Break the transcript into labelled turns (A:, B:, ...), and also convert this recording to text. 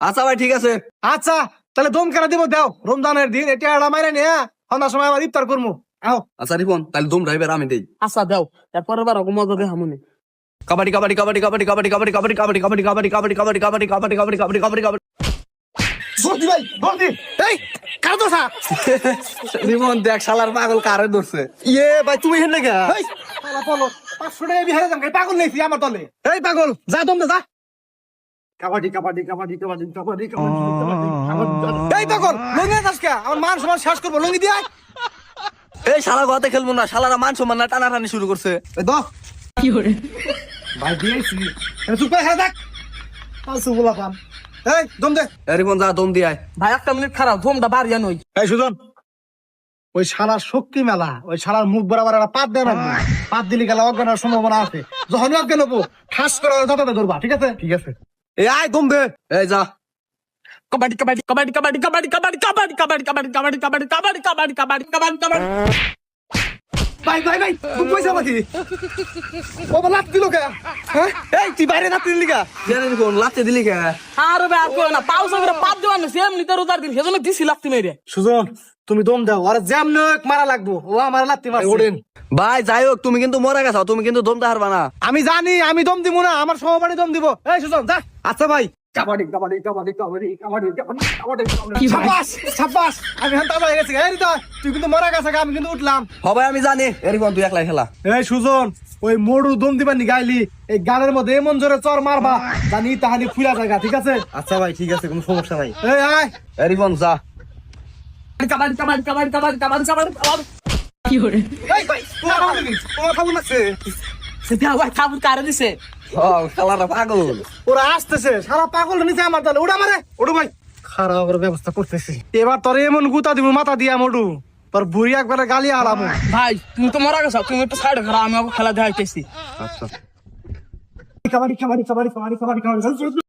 A: আচ্ছা ভাই ঠিক আছে।
B: আচ্ছা তাহলে দম কেন দিব দাও, রমজানের দিন এটা আড়া মাইরা নিয়ে সন্ধ্যার সময় আবার ইফতার করবো। আও
A: আচ্ছা রিপন তাহলে দম ড্রাইভার আমি দেই।
C: আচ্ছা দাও, তারপরে বার মজা দে হামুনি।
A: কাবাডি কাবাডি কাবাডি কাবাডি কাবাডি কাবাডি কাবাডি কাবাডি কাবাডি কাবাডি কাবাডি কাবাডি কাবাডি কাবাডি কাবাডি কাবাডি কাবাডি কাবাডি।
B: ভর্তি ভাই ভর্তি। এই কার দোষা?
A: রিপন দেখ শালার পাগল কারে ধরছে।
B: ইয়ে ভাই তুমি হেন লাগা। এই শালা বলো 500 টাকা বিহারে যাম, পাগল নেছি আমার দলে। এই পাগল যা দম দে যা। কাবাডি কাবাডি কাবাডি কাবাডি কাবাডি কাবাডি। এই পাগল লঙ্গি দাসকা আমার মান সম্মান শেষ করব, লঙ্গি দিয়ে আয়।
A: এই শালা গতে খেলবো না, শালারা মান সম্মান না টানাটানি শুরু করছে।
B: এই দাও কি করে ভাই দিয়েছি। চুপ করে খেলা থাক, পাঁচশো বলা পান। এই দম দে।
A: রিপন যা দম দিয়ে আয়।
C: ভাই একটা মিনিট খারাপ, দমটা বাড়িয়া নই।
B: এই সুজন ওই শালার শক্তি মেলা, ওই শালার মুখ বরাবর একটা পাত দেয় রাখবো। পাত দিলে গেলে অজ্ঞানের সম্ভাবনা আছে। যখন অজ্ঞান হবো ঠাস করে যতটা ধরবা, ঠিক আছে? ঠিক আছে। এই আয় দম দে।
A: এই যা।
C: কাবাডি কাবাডি কাবাডি কাবাডি কাবাডি কাবাডি কাবাডি কাবাডি কাবাডি কাবাডি কাবাডি কাবাডি কাবাডি কাবাডি কাবাডি কাবাডি।
B: ভাই ভাই ভাই তুই পয়সা পাতি ও লাত দিল কে? হ্যাঁ এই তুই বাইরে লাত দিলি কা?
A: রিপন লাতে দিলি কে?
C: আরে ভাই আর কই না, পাউসা করে পাত দিবান না, সেম নিতে রোজার দিন সেজন্য দিছি লাগতি মেরে।
B: সুজন তুমি দম দাও, আর যেমন মারা লাগবো ও আমার লাত্তি মারছে।
A: ভাই যাই হোক তুমি কিন্তু মরে গেছো, তুমি কিন্তু দমতে হারবা না।
B: আমি জানি আমি দম দিব না, আমার সহপাঠী দম দিব। এই সুজন যা। আচ্ছা ভাই কাবাডি কাবাডি কাবাডি কাবাডি কাবাডি কাবাডি কাবাডি। সাবাস সাবাস, আমি হান তাবা হয়ে গেছি। এই রিতা তুই কিন্তু মরা গেছে, আমি কিন্তু উঠলাম।
A: হবে আমি জানি। রিপন তুই একলাই খেলা।
B: এই সুজন ওই মোড়ু দম দিবার নি গাইলি, এই গানের মধ্যে এমন জোরে চর মারবা জানি তাহানি ফুলা জায়গা, ঠিক আছে? আচ্ছা ভাই ঠিক আছে, কোনো সমস্যা নাই। এই আয়
A: রিপন যা।
C: কাবাডি কাবাডি কাবাডি কাবাডি কাবাডি কাবাডি কাবাডি। কি করে
B: এই ভাই তোমার খাবো নাকি? তোমার খাবো নাকি?
C: সেটা ভাই খাবুর কারে দিছে?
A: ও শালারা পাগল।
B: ওরা আসতেছে, সারা পাগল নিচে আমার দলে। ওটা মারে ওটা ভাই খারাপ করে ব্যবস্থা করতেছি। এবার তোর এমন গুতা দিব মাথা দিয়া মোটু, তোর বুড়ি একবারে গালি আলামো।
C: ভাই তুমি তো মরা গেছো, তুমি একটু সাইড করো, আমি খেলা দেখাইতেছি।
B: আচ্ছা কাবাডি কাবাডি কাবাডি কাবাডি কাবাডি কাবাডি।